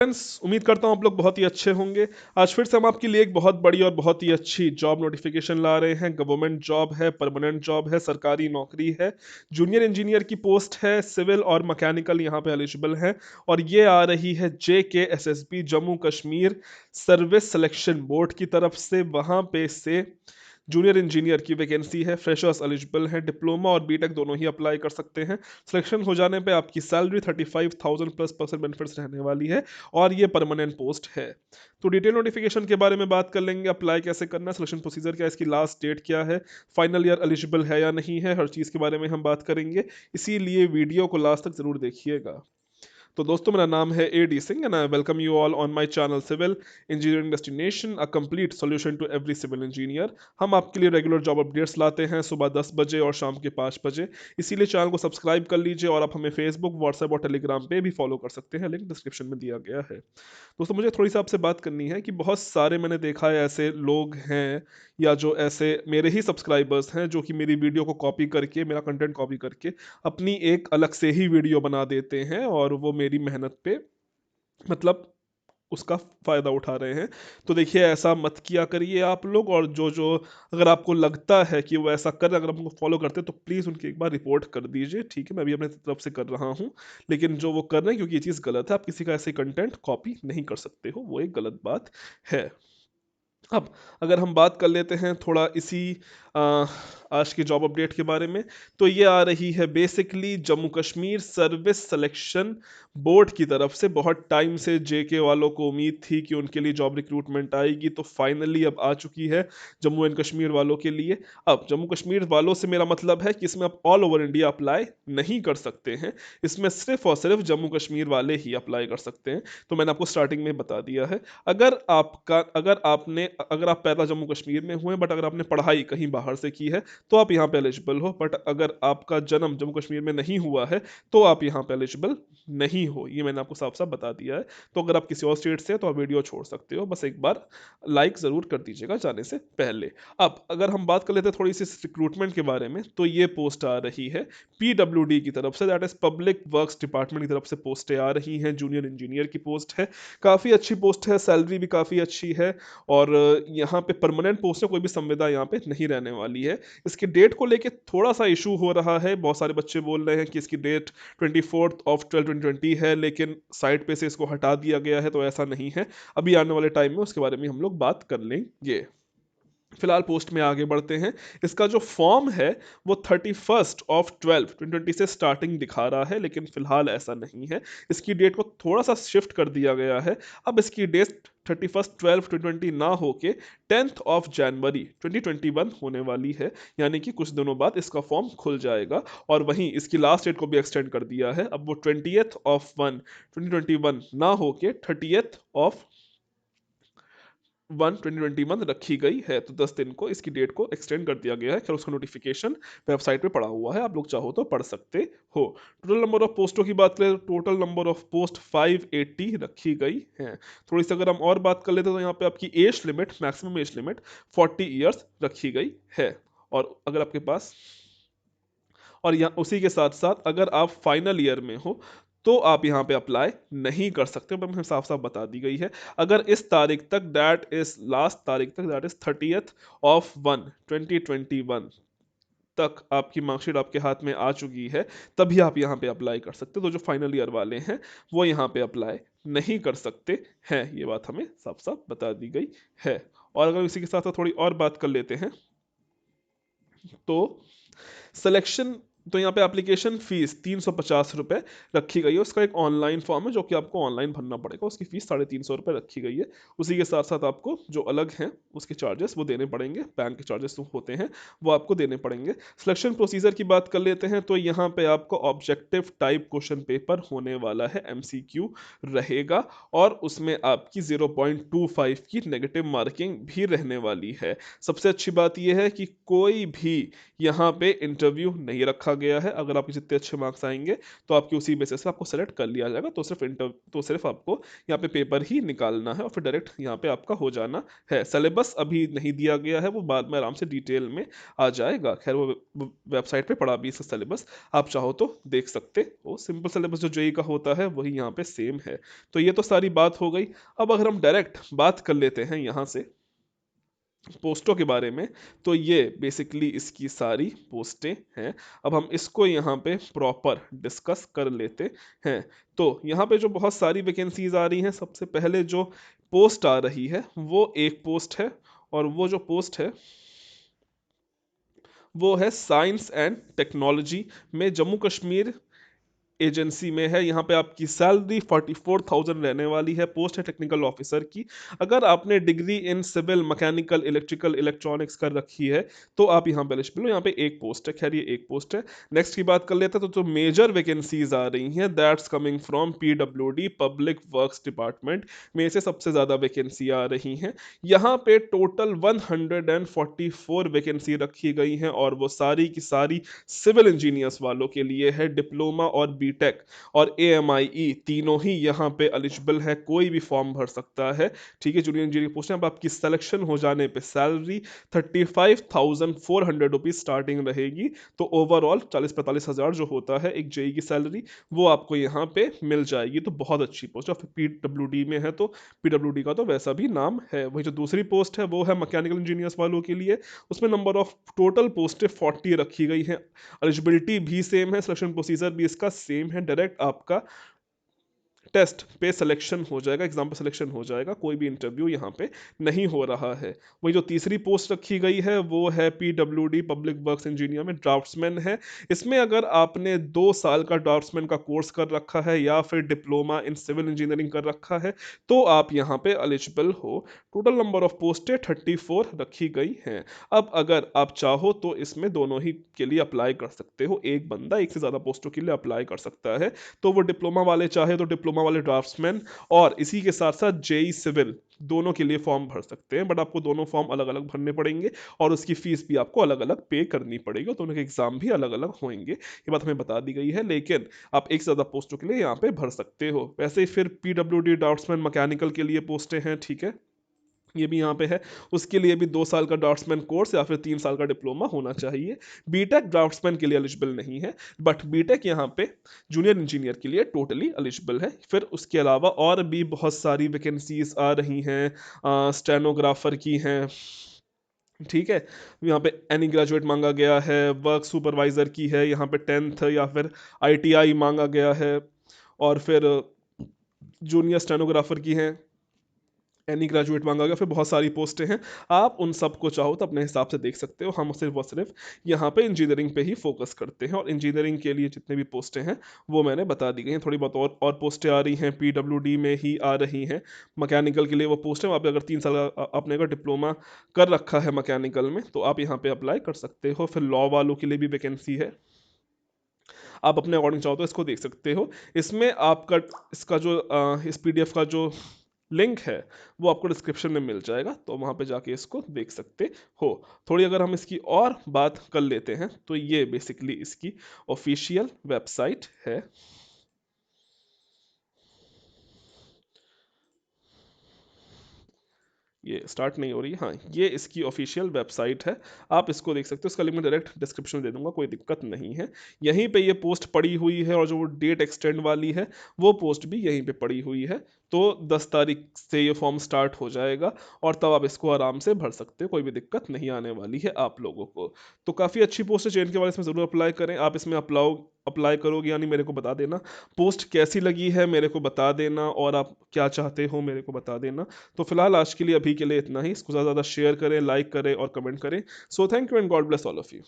Friends, उम्मीद करता हूँ आप लोग बहुत ही अच्छे होंगे। आज फिर से हम आपके लिए एक बहुत बड़ी और बहुत ही अच्छी जॉब नोटिफिकेशन ला रहे हैं। गवर्नमेंट जॉब है, परमानेंट जॉब है, सरकारी नौकरी है। जूनियर इंजीनियर की पोस्ट है, सिविल और मैकेनिकल यहाँ पे एलिजिबल है। और ये आ रही है JKSSB Jammu Kashmir service selection board की तरफ से। वहाँ पे से जूनियर इंजीनियर की वैकेंसी है। फ्रेशर्स एलिजिबल हैं, डिप्लोमा और बीटेक दोनों ही अप्लाई कर सकते हैं। सिलेक्शन हो जाने पे आपकी सैलरी 35,000 प्लस पर्सन बेनिफिट्स रहने वाली है और ये परमानेंट पोस्ट है। तो डिटेल नोटिफिकेशन के बारे में बात कर लेंगे। अप्लाई कैसे करना है, सिलेक्शन प्रोसीजर क्या है, इसकी लास्ट डेट क्या है, फाइनल ईयर एलिजिबल है या नहीं है, हर चीज़ के बारे में हम बात करेंगे। इसीलिए वीडियो को लास्ट तक जरूर देखिएगा। तो दोस्तों, मेरा नाम है AD Singh and I welcome you all on my channel civil engineering destination, a complete solution to every civil engineer. हम आपके लिए रेगुलर जॉब अपडेट्स लाते हैं सुबह 10 बजे और शाम के 5 बजे। इसीलिए चैनल को सब्सक्राइब कर लीजिए और आप हमें फेसबुक, व्हाट्सएप और टेलीग्राम पे भी फॉलो कर सकते हैं, लिंक डिस्क्रिप्शन में दिया गया है। दोस्तों, मुझे थोड़ी सी आपसे बात करनी है कि बहुत सारे मैंने देखा है ऐसे लोग हैं या जो ऐसे मेरे ही सब्सक्राइबर्स हैं जो कि मेरी वीडियो को कॉपी करके, मेरा कंटेंट कॉपी करके अपनी एक अलग से ही वीडियो बना देते हैं और वो मेरी मेहनत पे मतलब उसका फायदा उठा रहे हैं। तो देखिए, ऐसा मत किया करिए आप लोग। और जो जो अगर आपको लगता है कि वो ऐसा कर रहे हैं, अगर हमको फॉलो करते हैं, तो प्लीज़ उनकी एक बार रिपोर्ट कर दीजिए। ठीक है, मैं भी अपने तरफ से कर रहा हूँ। लेकिन जो वो कर रहे हैं, क्योंकि ये चीज़ गलत है, आप किसी का ऐसे कंटेंट कॉपी नहीं कर सकते हो, वो एक गलत बात है। अब अगर हम बात कर लेते हैं थोड़ा इसी आ, आज की जॉब अपडेट के बारे में, तो ये आ रही है basically Jammu Kashmir service selection board की तरफ से। बहुत टाइम से JK वालों को उम्मीद थी कि उनके लिए जॉब रिक्रूटमेंट आएगी, तो फाइनली अब आ चुकी है जम्मू एंड कश्मीर वालों के लिए। अब जम्मू कश्मीर वालों से मेरा मतलब है कि इसमें आप ऑल ओवर इंडिया अप्लाई नहीं कर सकते हैं। इसमें सिर्फ और सिर्फ जम्मू कश्मीर वाले ही अप्लाई कर सकते हैं। तो मैंने आपको स्टार्टिंग में बता दिया है। अगर आप पैदा जम्मू कश्मीर में हुए बट अगर आपने पढ़ाई कहीं बाहर से की है, तो आप यहाँ पे एलिजिबल हो। बट अगर आपका जन्म जम्मू कश्मीर में नहीं हुआ है, तो आप यहाँ पे एलिजिबल नहीं हो। ये मैंने आपको साफ साफ बता दिया है। तो अगर आप किसी और स्टेट से हैं, तो आप वीडियो छोड़ सकते हो। बस एक बार लाइक ज़रूर कर दीजिएगा जाने से पहले। अब अगर हम बात कर लेते हैं थोड़ी सी रिक्रूटमेंट के बारे में, तो ये पोस्ट आ रही है PWD की तरफ से, that is public works department की तरफ से पोस्टें आ रही हैं। जूनियर इंजीनियर की पोस्ट है, काफ़ी अच्छी पोस्ट है, सैलरी भी काफ़ी अच्छी है। और यहाँ पे परमानेंट पोस्ट है, कोई भी संविदा यहाँ पे नहीं रहने वाली है। इसकी डेट को लेके थोड़ा सा इशू हो रहा है। बहुत सारे बच्चे बोल रहे हैं कि इसकी डेट 24/12/2020 है, लेकिन साइट पे से इसको हटा दिया गया है, तो ऐसा नहीं है। अभी आने वाले टाइम में उसके बारे में हम लोग बात कर लेंगे। फिलहाल पोस्ट में आगे बढ़ते हैं। इसका जो फॉर्म है वो 31/12/2020 से स्टार्टिंग दिखा रहा है, लेकिन फिलहाल ऐसा नहीं है। इसकी डेट को थोड़ा सा शिफ्ट कर दिया गया है। अब इसकी डेट 31/12/2020 ना होके 10th of January 2021 होने वाली है। यानी कि कुछ दिनों बाद इसका फॉर्म खुल जाएगा। और वहीं इसकी लास्ट डेट को भी एक्सटेंड कर दिया है। अब वो 20th of 1 2021 ना होके 30th of 1 2021 रखी गई है। तो 10 दिन को इसकी डेट को एक्सटेंड कर दिया गया है। खैर, उसका नोटिफिकेशन वेबसाइट पे पड़ा हुआ है, आप लोग चाहो तो पढ़ सकते हो। टोटल नंबर ऑफ पोस्टों की बात करें, टोटल नंबर ऑफ पोस्ट 580 रखी गई है। थोड़ी सी अगर हम और बात कर लेते हैं, तो यहाँ पे आपकी age limit, maximum age limit 40 years रखी गई है। और अगर आपके पास और यहाँ उसी के साथ साथ अगर आप फाइनल ईयर में हो, तो आप यहाँ पे अप्लाई नहीं कर सकते। पर हमें साफ साफ बता दी गई है, अगर इस तारीख तक, दैट इज लास्ट तारीख तक, दैट इज 30th of 1 2021 तक आपकी मार्कशीट आपके हाथ में आ चुकी है, तभी आप यहाँ पे अप्लाई कर सकते हो। तो जो फाइनल ईयर वाले हैं, वो यहाँ पे अप्लाई नहीं कर सकते हैं। ये बात हमें साफ साफ बता दी गई है। और अगर इसी के साथ साथ थोड़ी और बात कर लेते हैं, तो सिलेक्शन, तो यहाँ पे एप्लीकेशन फीस 350 रुपये रखी गई है। उसका एक ऑनलाइन फॉर्म है जो कि आपको ऑनलाइन भरना पड़ेगा। उसकी फीस 350 रुपये रखी गई है। उसी के साथ साथ आपको जो अलग हैं उसके चार्जेस वो देने पड़ेंगे, बैंक के चार्जेस होते हैं वो आपको देने पड़ेंगे। सिलेक्शन प्रोसीजर की बात कर लेते हैं, तो यहाँ पे आपको ऑब्जेक्टिव टाइप क्वेश्चन पेपर होने वाला है, MCQ रहेगा। और उसमें आपकी 0.25 की नेगेटिव मार्किंग भी रहने वाली है। सबसे अच्छी बात यह है कि कोई भी यहाँ पे इंटरव्यू नहीं रखा रखा गया है, अगर आपके जितने अच्छे मार्क्स आएंगे तो आपके उसी बेसिस पे आपको सेलेक्ट कर लिया जाएगा। तो सिर्फ आपको यहाँ पे पेपर ही निकालना है और फिर डायरेक्ट यहाँ पे आपका हो जाना है। सिलेबस अभी नहीं दिया गया है, वो बाद में आराम से डिटेल में आ जाएगा। खैर वो वेबसाइट पे पड़ा भी इसका सिलेबस, आप चाहो तो देख सकते हो। सिंपल सिलेबस जो जेई का होता है वही यहाँ पे सेम है। तो ये तो सारी बात हो गई। अब अगर हम डायरेक्ट बात कर लेते हैं यहाँ से पोस्टों के बारे में, तो ये बेसिकली इसकी सारी पोस्टें हैं। अब हम इसको यहाँ पे प्रॉपर डिस्कस कर लेते हैं। तो यहाँ पे जो बहुत सारी वैकेंसीज आ रही हैं, सबसे पहले जो पोस्ट आ रही है वो एक पोस्ट है, और वो जो पोस्ट है वो है साइंस एंड टेक्नोलॉजी में जम्मू कश्मीर एजेंसी में है। यहाँ पे आपकी सैलरी 44,000 रहने वाली है। पोस्ट है टेक्निकल ऑफिसर की। अगर आपने degree in civil, mechanical, electrical, electronics कर रखी है तो आप यहाँ पे एलिजिबल हो। यहाँ पे एक पोस्ट है, खैर ये एक पोस्ट है। नेक्स्ट की बात कर लेते हैं। तो जो मेजर वैकेंसीज आ रही हैं that's coming from PWD, public works department में से सबसे ज्यादा वैकेंसी आ रही हैं। यहाँ पे टोटल 144 वैकेंसी रखी गई हैं, और वो सारी की सारी सिविल इंजीनियर्स वालों के लिए है। डिप्लोमा और बीटेक और एएमआईई तीनों ही यहाँ पे एलिजिबल है, कोई भी फॉर्म भर सकता है। ठीक है, जूनियर इंजीनियर पोस्ट है। अब आपकी सिलेक्शन हो जाने पे सैलरी 35,400 रुपीज स्टार्टिंग रहेगी। तो ओवरऑल 40-45 हज़ार जो होता है एक जेई की सैलरी, वो आपको यहाँ पे मिल जाएगी। तो बहुत अच्छी पोस्ट है। पीडब्ल्यूडी में है तो पीडब्ल्यूडी का तो वैसा भी नाम है। वही जो दूसरी पोस्ट है वो है मैकेनिकल इंजीनियर्स वालों के लिए। उसमें नंबर ऑफ टोटल पोस्टें 40 रखी गई हैं। एलिजिबिलिटी भी सेम है, सिलेक्शन प्रोसीजर भी इसका सेम है। डायरेक्ट आपका टेस्ट पे सिलेक्शन हो जाएगा, एग्जाम पे सिलेक्शन हो जाएगा, कोई भी इंटरव्यू यहाँ पे नहीं हो रहा है। वही जो तीसरी पोस्ट रखी गई है वो है पीडब्ल्यूडी पब्लिक वर्क्स इंजीनियर में ड्राफ्ट्समैन है। इसमें अगर आपने 2 साल का ड्राफ्ट्समैन का कोर्स कर रखा है या फिर डिप्लोमा इन सिविल इंजीनियरिंग कर रखा है तो आप यहाँ पे एलिजिबल हो। टोटल नंबर ऑफ पोस्टें 34 रखी गई हैं। अब अगर आप चाहो तो इसमें दोनों ही के लिए अप्लाई कर सकते हो। एक बंदा एक से ज़्यादा पोस्टों के लिए अप्लाई कर सकता है। तो वो डिप्लोमा वाले चाहे तो डिप्लोमा वाले ड्राफ्ट्समैन और इसी के साथ साथ जेई सिविल दोनों के लिए फॉर्म भर सकते हैं। बट आपको दोनों फॉर्म अलग अलग भरने पड़ेंगे और उसकी फीस भी आपको अलग अलग पे करनी पड़ेगी। दोनों के एग्जाम भी अलग अलग होंगे, ये बात हमें बता दी गई है। लेकिन आप एक से ज़्यादा पोस्टों के लिए यहाँ पे भर सकते हो। वैसे ही फिर पीडब्ल्यूडी ड्राफ्ट्समैन मैकेनिकल के लिए पोस्टें हैं, ठीक है, ये भी यहाँ पे है। उसके लिए भी 2 साल का ड्राफ्ट्समैन कोर्स या फिर 3 साल का डिप्लोमा होना चाहिए। बीटेक ड्राफ्ट्समैन के लिए एलिजिबल नहीं है, बट बीटेक यहाँ पे जूनियर इंजीनियर के लिए टोटली एलिजिबल है। फिर उसके अलावा और भी बहुत सारी वैकेंसीज आ रही हैं। स्टेनोग्राफर की हैं, ठीक है, यहाँ पे एनी ग्रेजुएट मांगा गया है। वर्क सुपरवाइजर की है, यहाँ पे 10th या फिर आईटीआई मांगा गया है। और फिर जूनियर स्टेनोग्राफर की हैं, एनी ग्रेजुएट मांगा गया। फिर बहुत सारी पोस्टें हैं, आप उन सबको चाहो तो अपने हिसाब से देख सकते हो। हम सिर्फ और सिर्फ यहाँ पे इंजीनियरिंग पे ही फोकस करते हैं, और इंजीनियरिंग के लिए जितने भी पोस्टें हैं वो मैंने बता दी गई हैं। थोड़ी बहुत और पोस्टें आ रही हैं, पीडब्ल्यूडी में ही आ रही हैं। मैकेनिकल के लिए वो पोस्ट है, आप अगर 3 साल आपने अगर डिप्लोमा कर रखा है मैकेनिकल में तो आप यहाँ पे अप्लाई कर सकते हो। फिर लॉ वालों के लिए भी वैकेंसी है, आप अपने अकॉर्डिंग चाहो तो इसको देख सकते हो। इसमें आपका इसका जो इस पीडीएफ का जो लिंक है वो आपको डिस्क्रिप्शन में मिल जाएगा, तो वहाँ पे जाके इसको देख सकते हो। थोड़ी अगर हम इसकी और बात कर लेते हैं तो ये बेसिकली इसकी ऑफिशियल वेबसाइट है। ये स्टार्ट नहीं हो रही है, हाँ, ये इसकी ऑफिशियल वेबसाइट है, आप इसको देख सकते हो। इसका लिंक मैं डायरेक्ट डिस्क्रिप्शन में दे दूंगा, कोई दिक्कत नहीं है। यहीं पे ये पोस्ट पड़ी हुई है, और जो वो डेट एक्सटेंड वाली है वो पोस्ट भी यहीं पे पड़ी हुई है। तो 10 तारीख से ये फॉर्म स्टार्ट हो जाएगा, और तब आप इसको आराम से भर सकते हो, कोई भी दिक्कत नहीं आने वाली है आप लोगों को। तो काफ़ी अच्छी पोस्ट है चेन के वाले, इसमें ज़रूर अप्लाई करें। आप इसमें अप्लाई करोगे यानी मेरे को बता देना पोस्ट कैसी लगी है, मेरे को बता देना, और आप क्या चाहते हो मेरे को बता देना। तो फिलहाल आज के लिए अभी के लिए इतना ही। इसको ज़्यादा से ज़्यादा शेयर करें, लाइक करें और कमेंट करें। So thank you and God bless all of you.